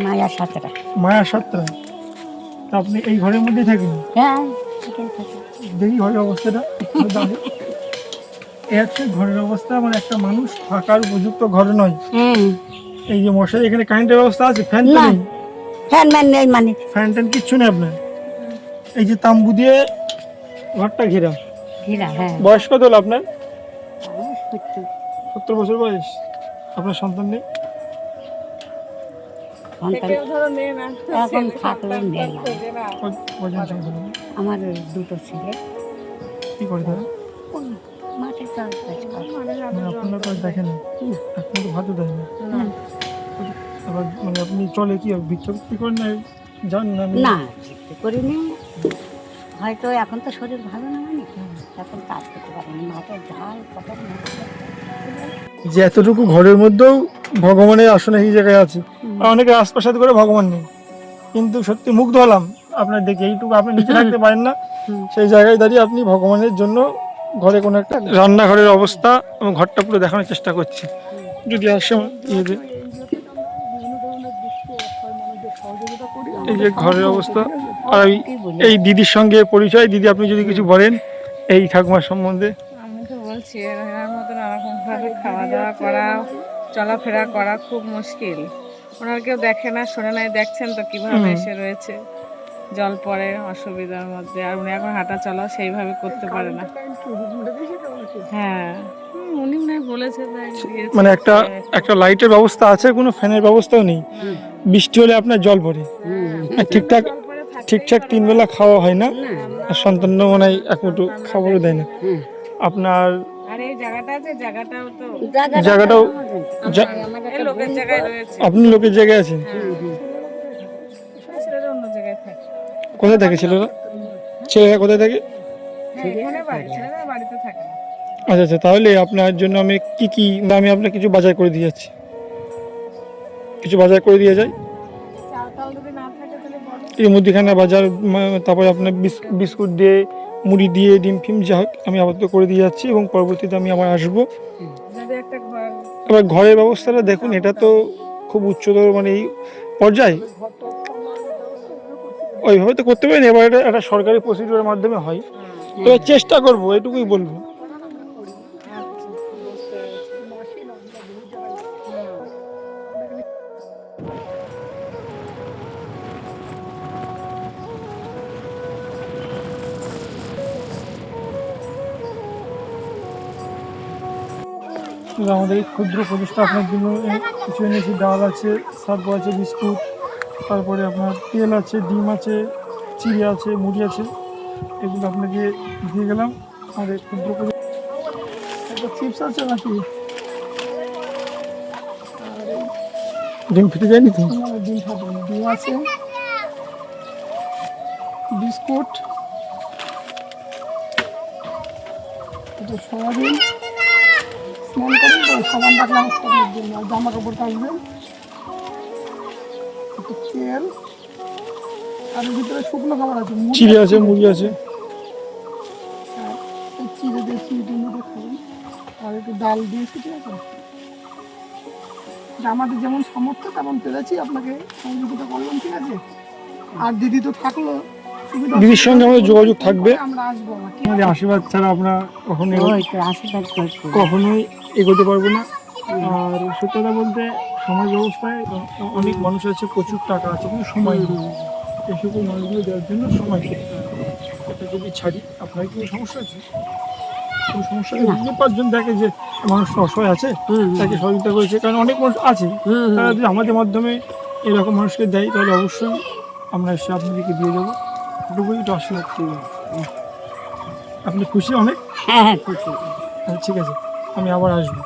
মায়ার সাথরা। মায়ার সাতটা। তা আপনি এই ঘরের মধ্যেই থাকেন? হ্যাঁ, এখানে থাকি। দেখি ঘরের অবস্থাটা। এই হচ্ছে ঘরের অবস্থা, মানে একটা মানুষ থাকার উপযুক্ত ঘর নয়। এই যে মশারি, এখানে কারেন্টের ব্যবস্থা আছে? ফ্যান তো না, নেই? ফ্যান ম্যান নেই মানে। ফ্যান ট্যান কিচ্ছু নেই আপনার? এই যে তাম্বু দিয়ে ঘরটা ঘেরা। ঘেরা, হ্যাঁ। বয়স কত হলো আপনার? আমার 70 বছর বয়স। আপনার সন্তান নেই? সন্তান এখন থাকলে নেই না। কজন সন্তান? আমার 2টো ছেলে। কি করে তারা? ওই মাঠে কাজ করে। মানে আপনারা তো আর দেখেন না, হুম। এখন তো ভাতও দেয় না। হুম। আবার মানে আপনি চলে কি ভিক্ষা বিক্রি করেন না? যান না? না, বিক্রি করিনি। হয়তো এখন তো শরীর ভালো না, মানে এখন কাজ করতে পারিনি। মাঠের ঝাল কত যে এতটুকু ঘরের মধ্যেও ভগবানের আসনে এই জায়গায় আছে। আর অনেকে আশপাশাদ করে ভগবান নেই, কিন্তু সত্যি মুগ্ধ হলাম আপনার দেখে। এইটুকু আপনি নিচে থাকতে পারেন না, সেই জায়গায় দাঁড়িয়ে আপনি ভগবানের জন্য ঘরে কোনো একটা রান্নাঘরের অবস্থা এবং ঘরটা পুরো দেখানোর চেষ্টা করছি। যদি আসে এই যে ঘরের অবস্থা। আর এই দিদির সঙ্গে পরিচয়। দিদি, আপনি যদি কিছু বলেন এই ঠাকুমার সম্বন্ধে। আমি তো বলছি এনার মতন এরকমভাবে খাওয়া দাওয়া করা, চলাফেরা করা খুব মুশকিল। ওনার কেউ দেখে না, শোনে নাই, দেখছেন তো কিভাবে এসে রয়েছে, জল পড়ে অসুবিধার মধ্যে। আর উনি এখন হাঁটা চলাও সেইভাবে করতে পারে না। হ্যাঁ, উনি মনে হয় বলেছে তাই দিয়েছে। মানে একটা লাইটের ব্যবস্থা আছে, কোনো ফ্যানের ব্যবস্থাও নেই। বৃষ্টি হলে আপনার জল পড়ে। আর ঠিকঠাক 3 বেলা খাওয়া হয় না। আর সন্তানও মানে এক মুঠো খাবারও দেয় না। আপনার আর এই জায়গাটা আছে, জায়গাটাও তো জায়গাটাও এই লোকের জায়গায় রয়েছে। আপনি লোকের জায়গায় আছেন? ছেলেরা অন্য জায়গায় থাকে। কোথায় থাকে ছেলেরা? ছেলেরা কোথায় থাকে? এখানে বাড়ি, ছেলেরা বাড়িতে থাকে না। আচ্ছা আচ্ছা, তাহলে আপনার জন্য আমি আমি আপনার কিছু বাজার করে দিয়ে যাচ্ছি। কিছু বাজার করে দিয়ে যাই। চাল টাল যদি না থাকে তাহলে বলো। এই মুদিখানা বাজার, তারপরে আপনার বিস্কুট দিয়ে, মুড়ি দিয়ে, ডিম ফিম যা হোক আমি আপাতত করে দিয়ে যাচ্ছি, এবং পরবর্তীতে আমি আবার আসবো। যদি একটা ঘর, এবার ঘরের ব্যবস্থাটা দেখুন, এটা তো খুব উচ্চতর মানে এই পর্যায়ে, ওইভাবে তো করতে পারেন। এবার এটা একটা সরকারি প্রসিডিওরের মাধ্যমে হয়, তো চেষ্টা করবো, এটুকুই বলবো। আমাদের এই ক্ষুদ্র প্রচেষ্টা আপনার জন্য কিছু এনেছি। ডাল আছে, সাবু আছে, বিস্কুট, তারপরে আপনার তেল আছে, ডিম আছে, চিড়ে আছে, মুড়ি আছে, এগুলো আপনাকে দিয়ে গেলাম। আর এই ক্ষুদ্র একটা চিপস আছে নাকি? ডিম ফেটে যায়নি তো? ডিম ফাটে না। ডিম আছে, বিস্কুট, এটা সয়াবিন। স্নান করেন তো, সাবান রাখলাম জামা কাপড় কাচবেন, একটু তেল, আর ভিতরে শুকনো খাবার আছে, চিড়ে আছে, মুড়ি আছে। আর এই চিড়ে দিয়ে চিড়িটির মধ্যে খাবেন, আর একটু ডাল দিয়েছি, ঠিক আছে? আমাদের যেমন সামর্থ্য তেমন পেরেছি, আপনাকে সহযোগিতা করলাম, ঠিক আছে? আর দিদি তো থাকলো, দিদির সঙ্গে আমাদের যোগাযোগ থাকবে। আমরা আসবো, আমাদের আশীর্বাদ ছাড়া আমরা কখনোই এগোতে পারবো না। আর সত্যি কথা বলতে, সমাজ ব্যবস্থায় অনেক মানুষ আছে, প্রচুর টাকা আছে, কিন্তু সময় নেই। এই সকল মানুষগুলো দেওয়ার জন্য সময় নেই। এটা যদি ছাড়ি, আপনার কি সমস্যা আছে? কোনো সমস্যা নেই। 5জন দেখে যে মানুষটা অসহায় আছে, তাকে সহযোগিতা করেছে, কারণ অনেক মানুষ আছে, তারা যদি আমাদের মাধ্যমে এরকম মানুষকে দেয়, তাহলে অবশ্যই আমরা এসে আপনাদেরকে দিয়ে দেবো। এটুকুই একটু আশীর্বাদ করবো। আপনি খুশি? অনেক? হ্যাঁ, খুশি। ঠিক আছে, আমি আবার আসবো।